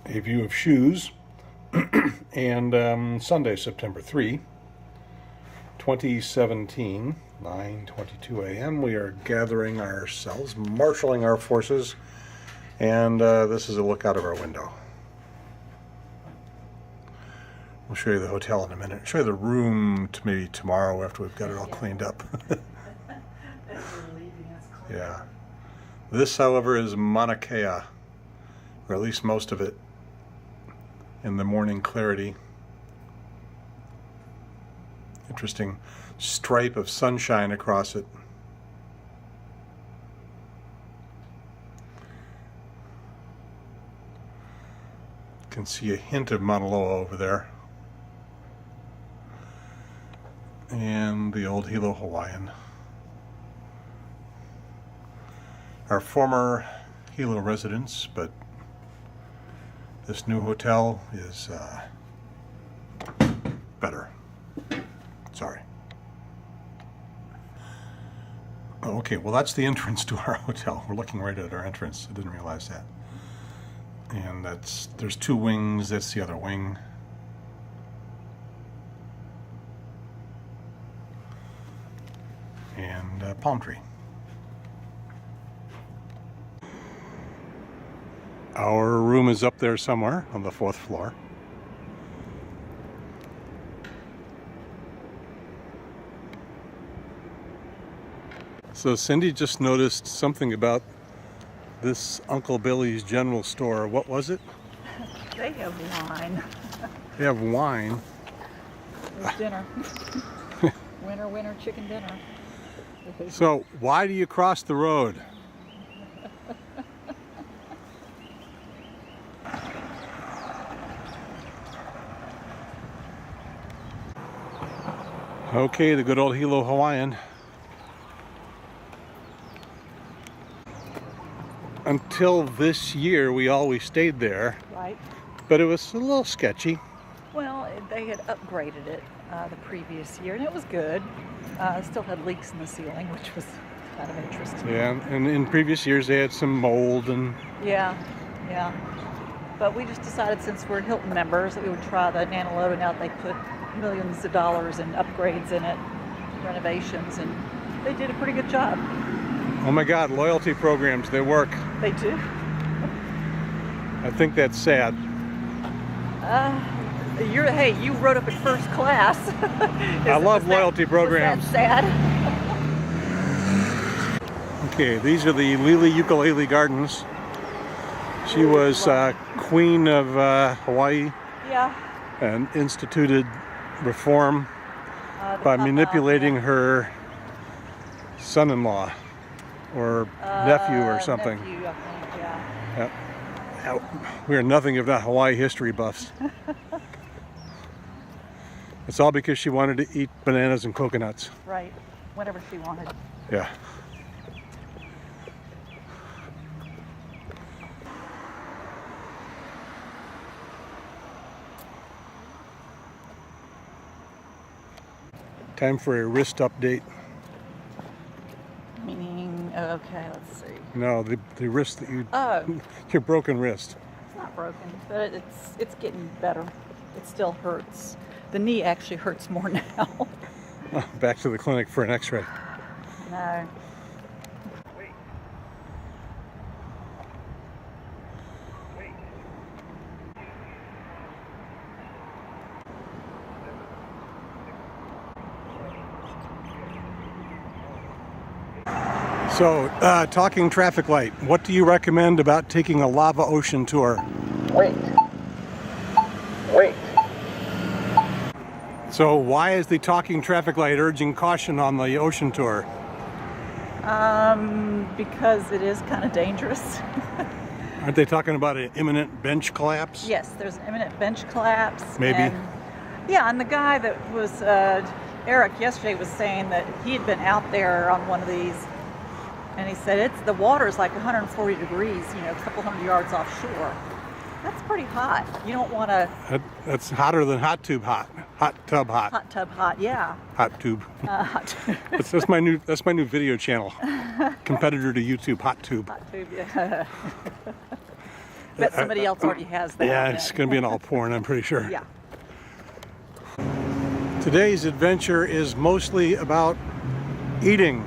a view of shoes. And Sunday, September 3, 2017, 9:22 a.m. We are gathering ourselves, marshaling our forces, and this is a look out of our window. We'll show you the hotel in a minute. Show you the room maybe tomorrow after we've got it all cleaned up. Yeah. This, however, is Mauna Kea, or at least most of it, in the morning clarity. Interesting stripe of sunshine across it. You can see a hint of Mauna Loa over there. And the old Hilo Hawaiian. Our former Hilo residence, but this new hotel is better. Sorry. Oh, okay, well that's the entrance to our hotel. We're looking right at our entrance. I didn't realize that. And there's two wings. That's the other wing. And a palm tree. Our room is up there somewhere on the 4th floor. So Cindy just noticed something about this Uncle Billy's General Store. What was it? They have wine. They have wine. There's dinner. Winter chicken dinner. So why do you cross the road? Okay, the good old Hilo Hawaiian. Until this year, we always stayed there. Right. But it was a little sketchy. Well, they had upgraded it the previous year, and it was good. Still had leaks in the ceiling, which was kind of interesting. Yeah, and in previous years, they had some mold and... Yeah. But we just decided, since we're Hilton members, that we would try the Nana Loa. Now they put millions of dollars in upgrades in it, renovations, and they did a pretty good job. Oh my God, loyalty programs, they work. They do. I think that's sad. Hey, you rode up in first class. I love loyalty programs. Was that sad? Okay, these are the Lili Ukulele Gardens. She was Queen of Hawaii. Yeah. And instituted reform by manipulating her son-in-law or nephew or something. Nephew, I think, yeah. Yep. We are nothing if not Hawaii history buffs. It's all because she wanted to eat bananas and coconuts. Right, whenever she wanted. Yeah. Time for a wrist update. Meaning, okay, let's see. No, the wrist that you... Oh. Your broken wrist. It's not broken, but it's getting better. It still hurts. The knee actually hurts more now. Back to the clinic for an x-ray. No. So, talking traffic light, what do you recommend about taking a lava ocean tour? Wait. So why is the talking traffic light urging caution on the ocean tour? Because it is kind of dangerous. Aren't they talking about an imminent bench collapse? Yes, there's an imminent bench collapse. Maybe. And the guy that was, Eric, yesterday was saying that he had been out there on one of these, and he said the water's like 140 degrees, a couple hundred yards offshore. That's pretty hot. You don't want to... That's hotter than hot tub hot. Hot tub hot. Hot tub hot, yeah. Hot tube. Hot tube. that's my new video channel. Competitor to YouTube, Hot Tube. Hot tube, yeah. Bet somebody else already has that. Yeah, it's going to be an all porn, I'm pretty sure. Yeah. Today's adventure is mostly about eating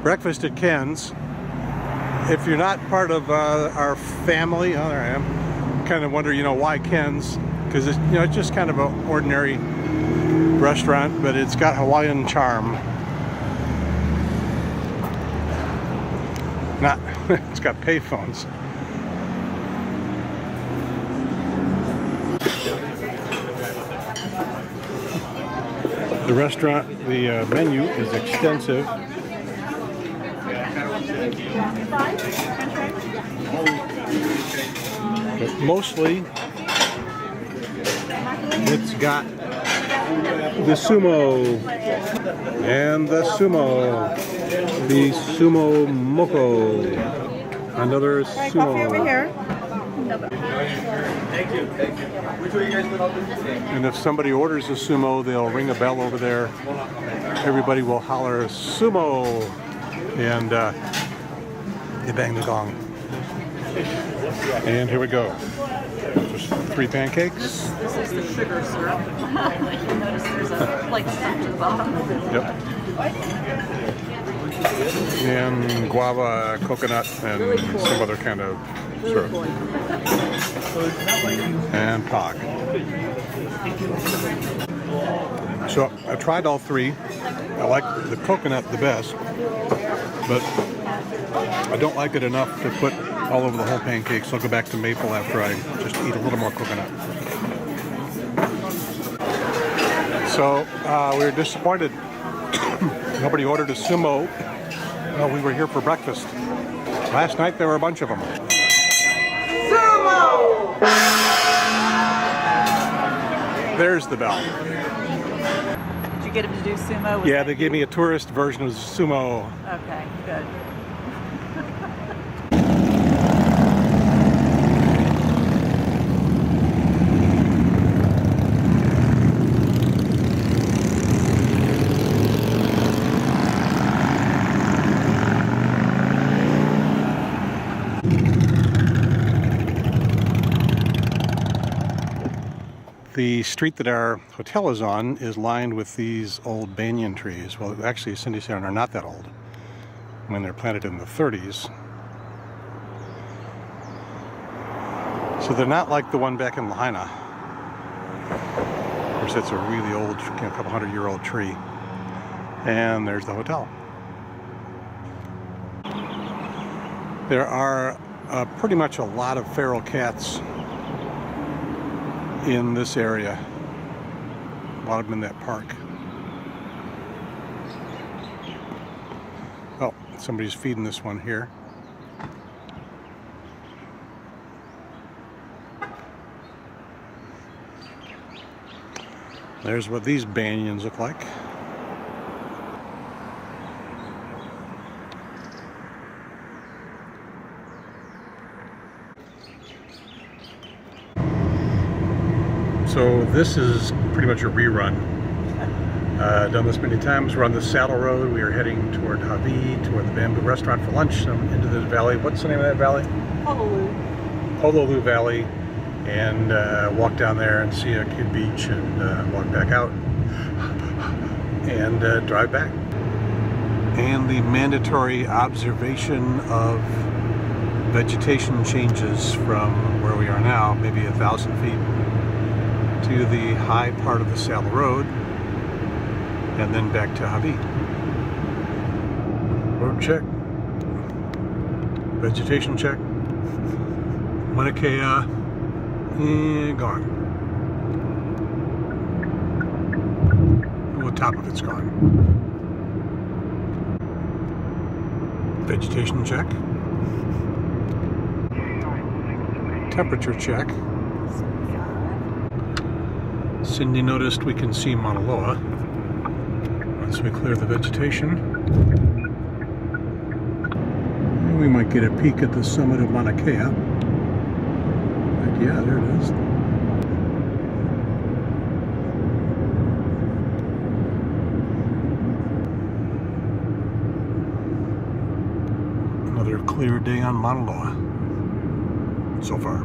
breakfast at Ken's. If you're not part of our family, oh, there I am, kind of wonder, why Ken's? Because it's, it's just kind of an ordinary restaurant, but it's got Hawaiian charm. It's got payphones. The restaurant, the menu is extensive. But mostly, it's got the sumo and the sumo moko, another sumo. Coffee over here. Thank you. Which way you guys put up? And if somebody orders a sumo, they'll ring a bell over there. Everybody will holler sumo, and they bang the gong. And here we go. Just 3 pancakes. This is the sugar syrup. You notice there's a plate stuck to the bottom. Yep. And guava, coconut, and Really cool. some other kind of syrup. And pog. So I tried all 3. I like the coconut the best, but I don't like it enough to put all over the whole pancake, so I'll go back to maple after I just eat a little more coconut. So we were disappointed. Nobody ordered a sumo. Well, we were here for breakfast. Last night there were a bunch of them. Sumo! There's the bell. Did you get him to do sumo? Was Yeah, that they gave me a tourist version of sumo. Okay, good. The street that our hotel is on is lined with these old banyan trees. Well, actually, Cindy said they're not that old. When they're planted in the 30s. So they're not like the one back in Lahaina. Of course, that's a really old, a couple 100-year-old tree. And there's the hotel. There are pretty much a lot of feral cats in this area. A lot of them in that park. Oh, somebody's feeding this one here. There's what these banyans look like. So this is pretty much a rerun. Done this many times. We're on the Saddle Road. We are heading toward Havi, toward the Bamboo Restaurant for lunch, into the valley. What's the name of that valley? Pololu. Pololu Valley. And walk down there and see a kid beach and walk back out and drive back. And the mandatory observation of vegetation changes from where we are now, maybe 1,000 feet, to the high part of the Saddle Road, and then back to Havi. Road check. Vegetation check. Mauna Kea, gone. Well, the top of it's gone. Vegetation check. Temperature check. Cindy noticed we can see Mauna Loa once we clear the vegetation. And we might get a peek at the summit of Mauna Kea. But yeah, there it is. Another clear day on Mauna Loa. so far.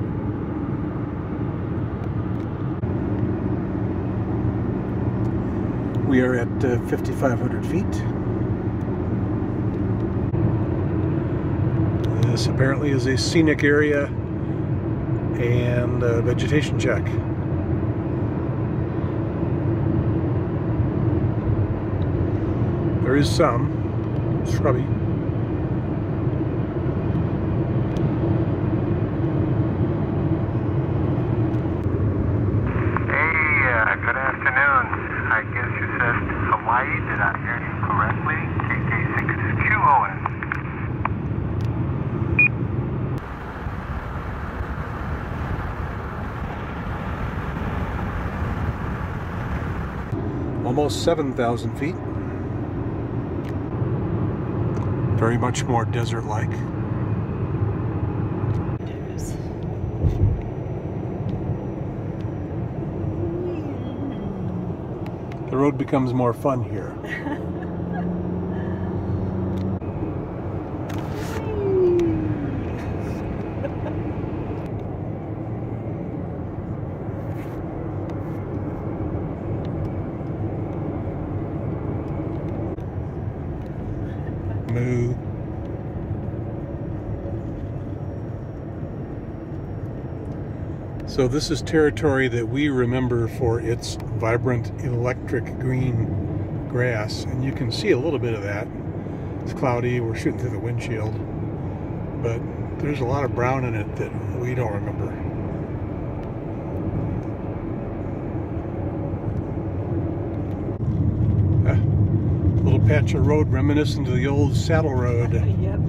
We are at 5,500 feet. This apparently is a scenic area and a vegetation check. There is some scrubby. Good afternoon. I guess you said Hawaii. Did I hear you correctly? KK6QON. Almost 7,000 feet. Very much more desert-like. The road becomes more fun here. Moo. So this is territory that we remember for its vibrant electric green grass, and you can see a little bit of that. It's cloudy, we're shooting through the windshield, but there's a lot of brown in it that we don't remember. A little patch of road reminiscent of the old saddle road. Yep.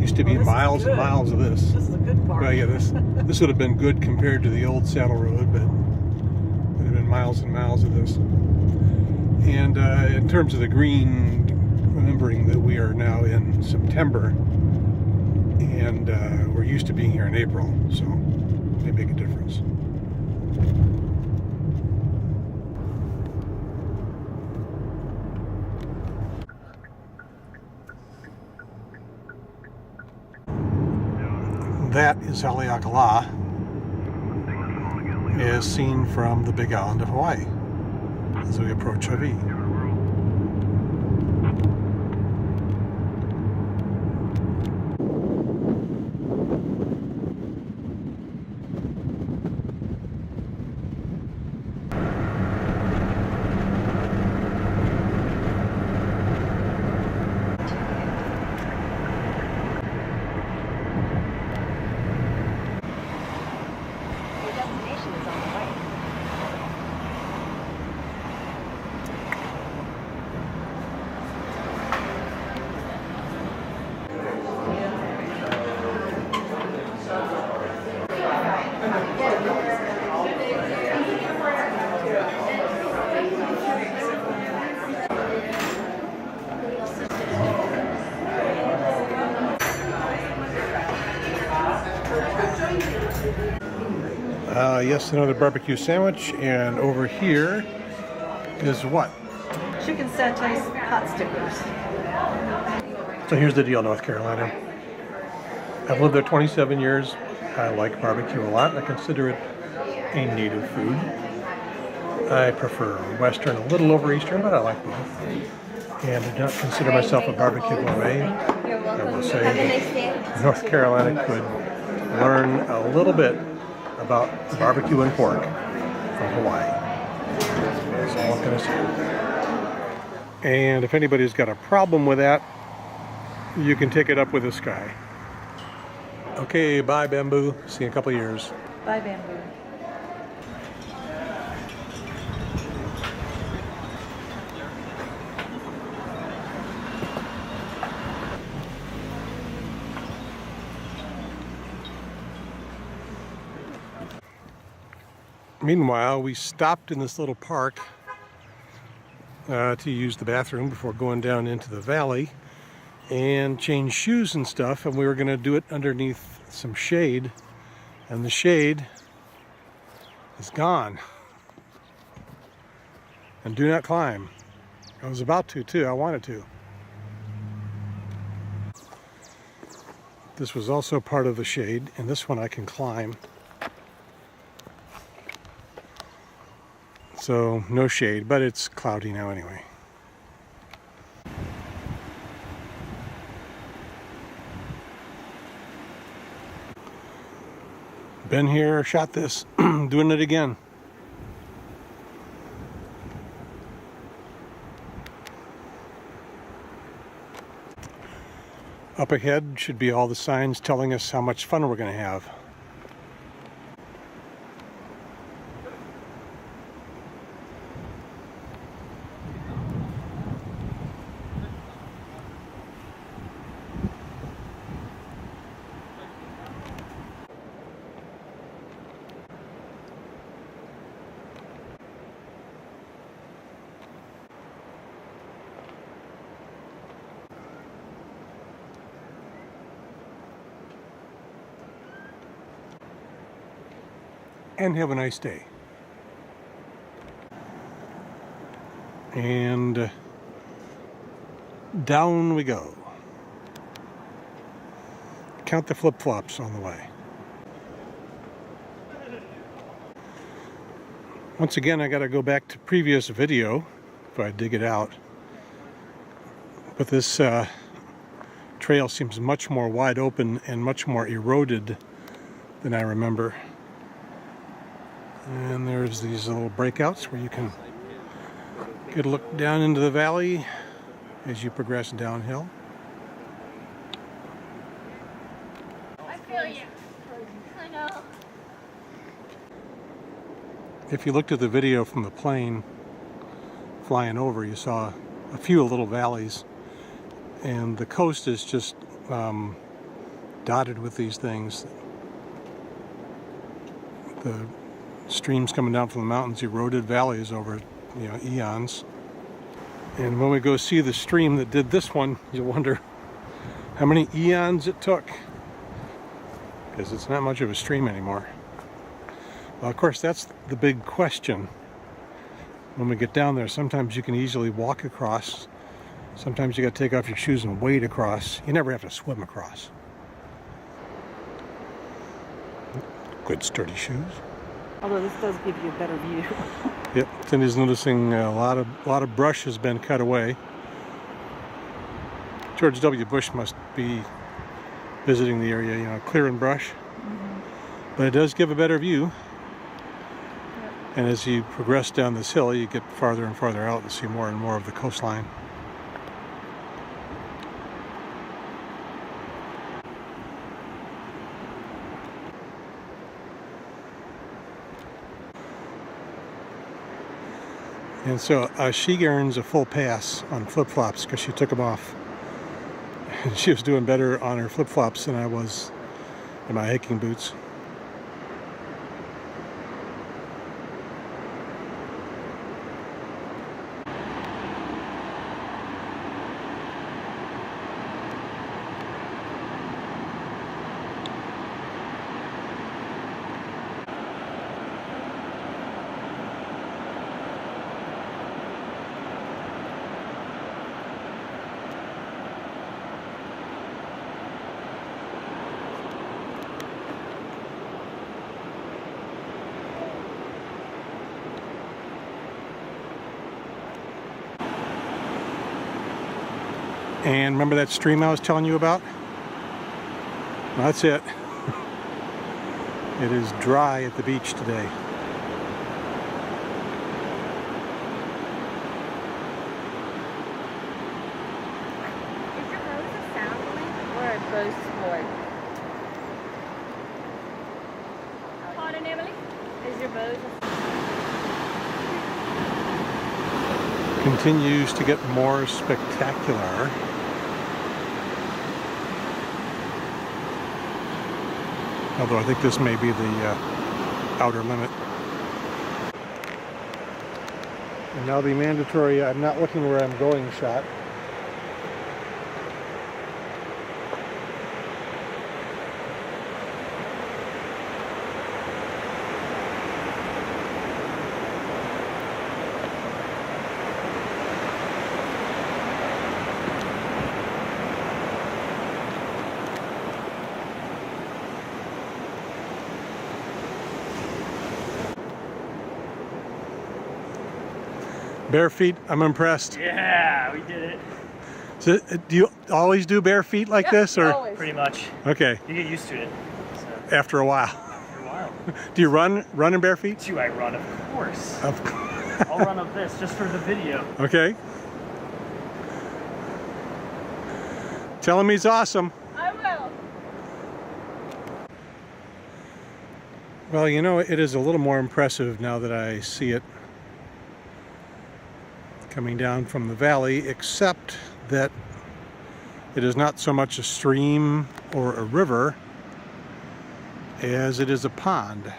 Used to be miles and miles of this. This is a good part. Well, yeah, this would have been good compared to the old saddle road, but it would have been miles and miles of this. And in terms of the green, remembering that we are now in September, and we're used to being here in April, so it may make a difference. That is Haleakala, as seen from the big island of Hawaii as we approach Havi. Yes, another barbecue sandwich, and over here is what? Chicken satay hot stickers. So here's the deal, North Carolina. I've lived there 27 years. I like barbecue a lot. I consider it a native food. I prefer Western a little over Eastern, but I like both. And I do not consider myself a barbecue gourmet. I will say that North Carolina could learn a little bit about barbecue and pork from Hawaii. So what can I say? And if anybody's got a problem with that, you can take it up with this guy. Okay, bye Bamboo. See you in a couple of years. Bye, Bamboo. Meanwhile, we stopped in this little park to use the bathroom before going down into the valley and change shoes and stuff, and we were going to do it underneath some shade, and the shade is gone. And do not climb. I was about to too, I wanted to. This was also part of the shade, and this one I can climb. So no shade, but it's cloudy now anyway. Been here, shot this, doing it again. Up ahead should be all the signs telling us how much fun we're going to have. And have a nice day. And down we go. Count the flip-flops on the way. Once again, I got to go back to previous video if I dig it out. But this trail seems much more wide open and much more eroded than I remember. And there's these little breakouts where you can get a look down into the valley as you progress downhill. I feel you. I know. If you looked at the video from the plane flying over, you saw a few little valleys, and the coast is just dotted with these things. The streams coming down from the mountains eroded valleys over, eons. And when we go see the stream that did this one, you'll wonder how many eons it took, because it's not much of a stream anymore. Well, of course, that's the big question. When we get down there, sometimes you can easily walk across. Sometimes you got to take off your shoes and wade across. You never have to swim across. Good sturdy shoes. Although this does give you a better view. Yep, Cindy's noticing a lot of brush has been cut away. George W. Bush must be visiting the area, clearing brush. Mm-hmm. But it does give a better view. Yep. And as you progress down this hill, you get farther and farther out and see more and more of the coastline. And so she earns a full pass on flip-flops because she took them off. And she was doing better on her flip-flops than I was in my hiking boots. And remember that stream I was telling you about? Well, that's it. It is dry at the beach today. Is your boat a sound link or a bow sport? Pardon, Emily? Is your boat a... Continues to get more spectacular. Although I think this may be the outer limit. And now the mandatory I'm not looking where I'm going shot. Bare feet, I'm impressed. Yeah, we did it. So, do you always do bare feet like this, or? Always. Pretty much. Okay, You get used to it. So, after a while. for a while. Do you run in bare feet? Do I run? Of course. Of course. I'll run up this just for the video. Okay. Tell him he's awesome. I will. Well, you know, it is a little more impressive now that I see it coming down from the valley, except that it is not so much a stream or a river as it is a pond,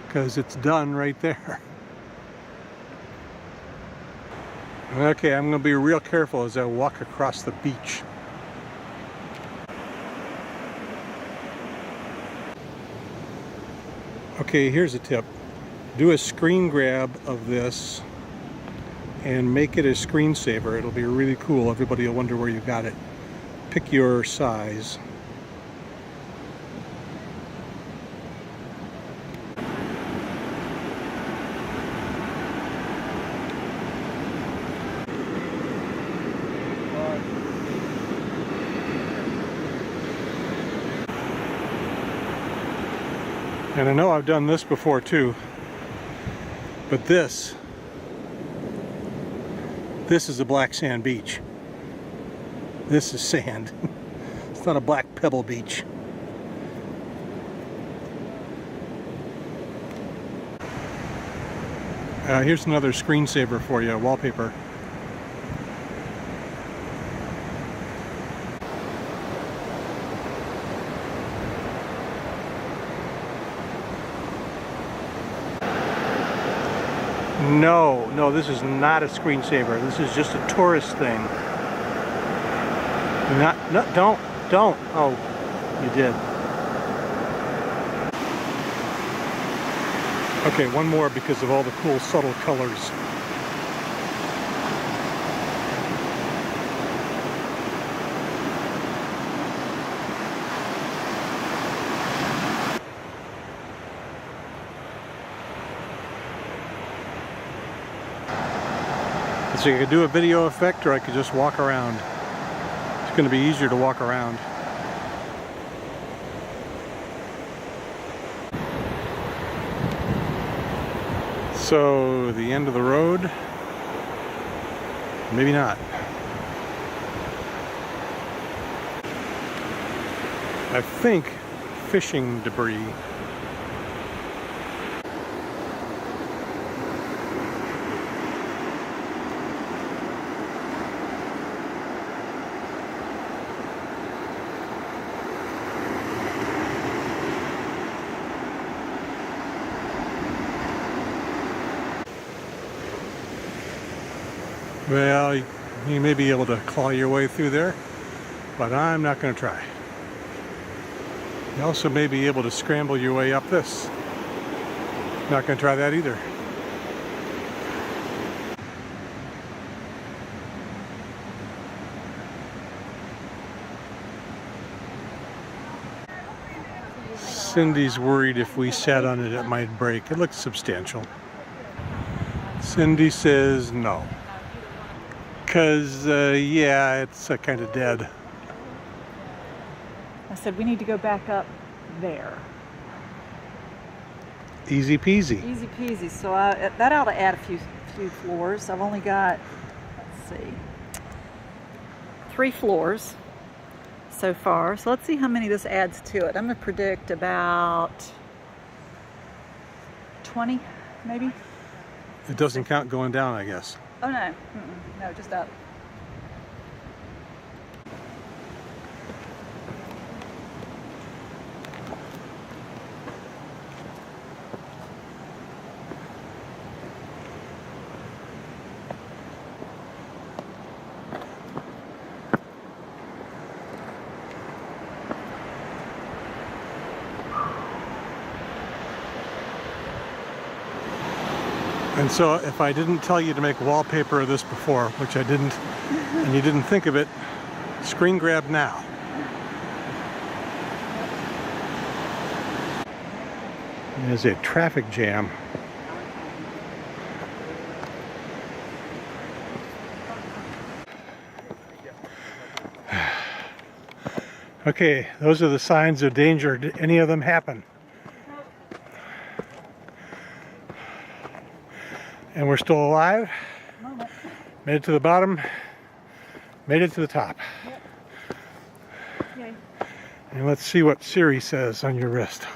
because it's done right there. Okay, I'm going to be real careful as I walk across the beach. Okay, here's a tip. Do a screen grab of this and make it a screensaver. It'll be really cool. Everybody will wonder where you got it. Pick your size. And I know I've done this before too, but this is a black sand beach. This is sand. It's not a black pebble beach. Here's another screensaver for you, wallpaper. No, this is not a screensaver. This is just a tourist thing. Don't. Oh, you did. Okay, one more because of all the cool subtle colors. So I could do a video effect, or I could just walk around. It's going to be easier to walk around. So the end of the road? Maybe not. I think fishing debris. Well, you may be able to claw your way through there, but I'm not going to try. You also may be able to scramble your way up this. Not going to try that either. Cindy's worried if we sat on it, it might break. It looks substantial. Cindy says no. Because, yeah, it's kind of dead. I said we need to go back up there. Easy peasy. Easy peasy. So that ought to add a few floors. I've only got, let's see, 3 floors so far. So let's see how many this adds to it. I'm going to predict about 20, maybe. It doesn't count going down, I guess. Oh no, no, just up. And so if I didn't tell you to make wallpaper of this before, which I didn't, and you didn't think of it, screen grab now. There's a traffic jam. Okay, those are the signs of danger. Did any of them happen? And we're still alive. Made it to the bottom. Made it to the top. Yay. And let's see what Siri says on your wrist.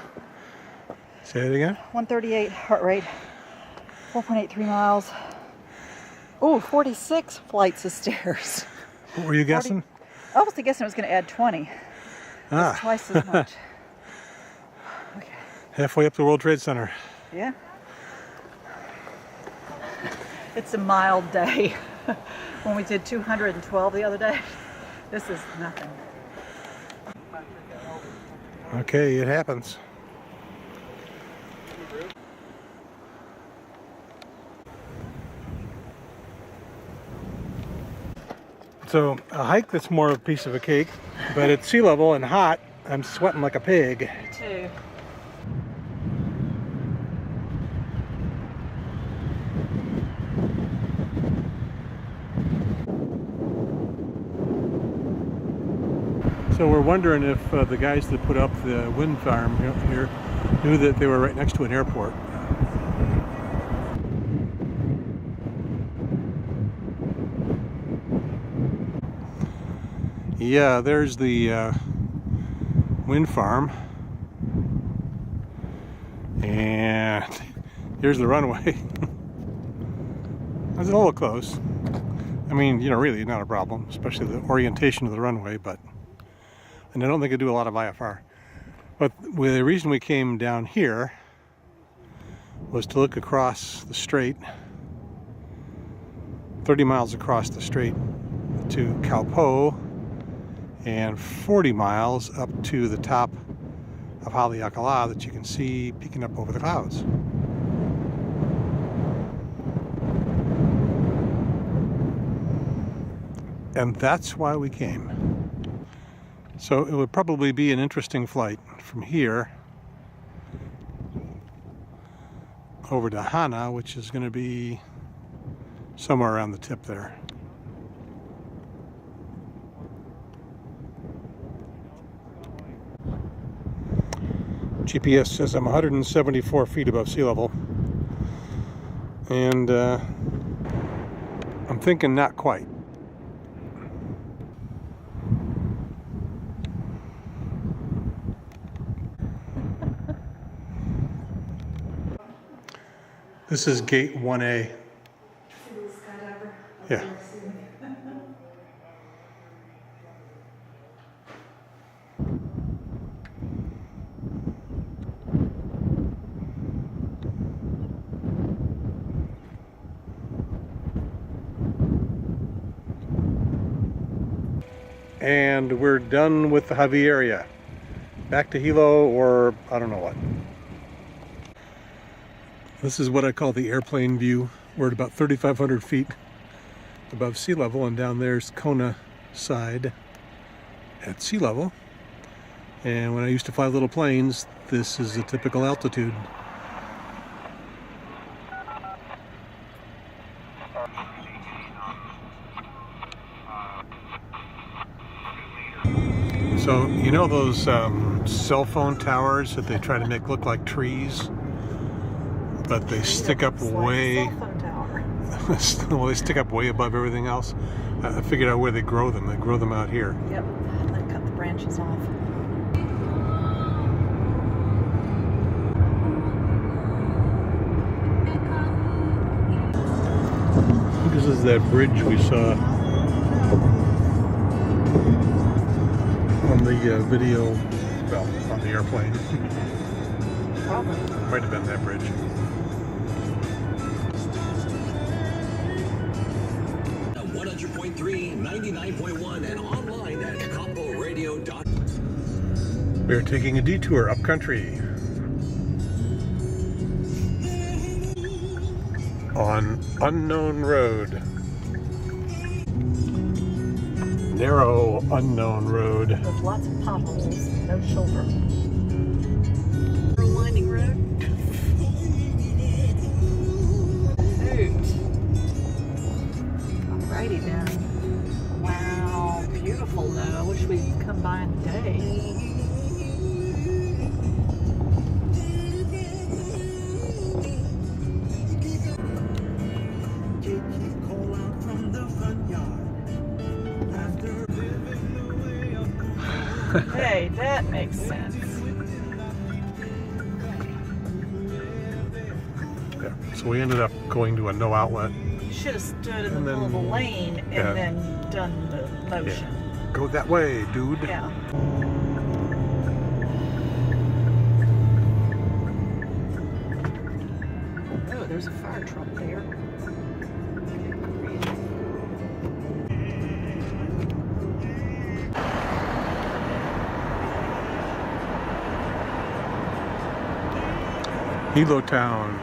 Say it again. 138 heart rate. 4.83 miles. Oh, 46 flights of stairs. What were you guessing? I was guessing it was going to add 20. That's twice as much. Okay. Halfway up the World Trade Center. Yeah. It's a mild day. When we did 212 the other day, this is nothing. Okay, it happens. So a hike that's more of a piece of a cake, but at sea level and hot, I'm sweating like a pig. Me too. So we're wondering if the guys that put up the wind farm here knew that they were right next to an airport. Yeah, there's the wind farm, and here's the runway. It's a little close. I mean, you know, really not a problem, especially the orientation of the runway, and I don't think I do a lot of IFR. But the reason we came down here was to look across the strait, 30 miles across the strait to Kaupo, and 40 miles up to the top of Haleakala that you can see peeking up over the clouds. And that's why we came. So it would probably be an interesting flight from here over to Hana, which is going to be somewhere around the tip there. GPS says I'm 174 feet above sea level, and I'm thinking not quite. This is gate 1A. Yeah. And we're done with the Havi area. Back to Hilo, or I don't know what. This is what I call the airplane view. We're at about 3,500 feet above sea level, and down there's Kona side at sea level. And when I used to fly little planes, this is a typical altitude. So, you know those cell phone towers that they try to make look like trees, but they stick up way, well, they stick up way above everything else? I figured out where they grow them. They grow them out here. Yep, they cut the branches off. This is that bridge we saw on the video, well, on the airplane. Probably. Might have been that bridge. 100.3, 99.1, and online at comporadio.com. We're taking a detour up country on unknown road. Narrow, unknown road. With lots of potholes, no shoulder. Winding road. Hoot. Alrighty then. Wow. beautiful though. I wish we'd come by in the day. Hey, that makes sense. Yeah. So we ended up going to a no outlet. You should have stood in the And middle of the then- lane and yeah. then done the motion. Go that way, dude. Yeah. Oh, there's a fire truck there. Hilo Town.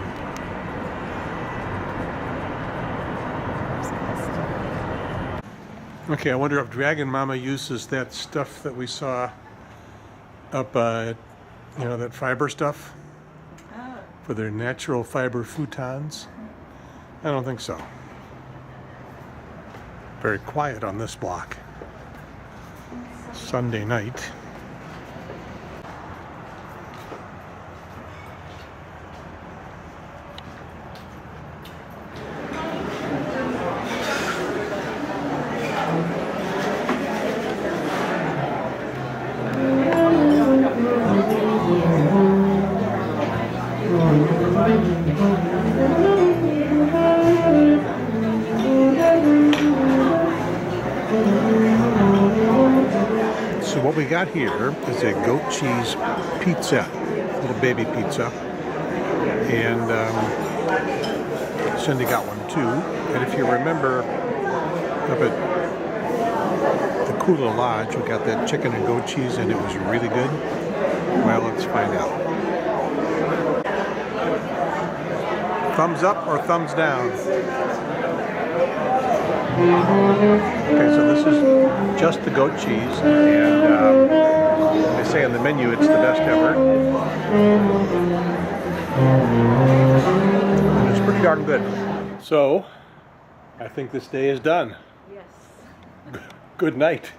Okay, I wonder if Dragon Mama uses that stuff that we saw up, you know, that fiber stuff for their natural fiber futons. I don't think so. Very quiet on this block. Sunday night. So what we got here is a goat cheese pizza, little baby pizza, and Cindy got one too. And if you remember up at the Kula Lodge, we got that chicken and goat cheese and it was really good. Well, let's find out. Thumbs up or thumbs down? Okay, so this is just the goat cheese, and they say on the menu it's the best ever. And it's pretty darn good. So, I think this day is done. Yes. Good night.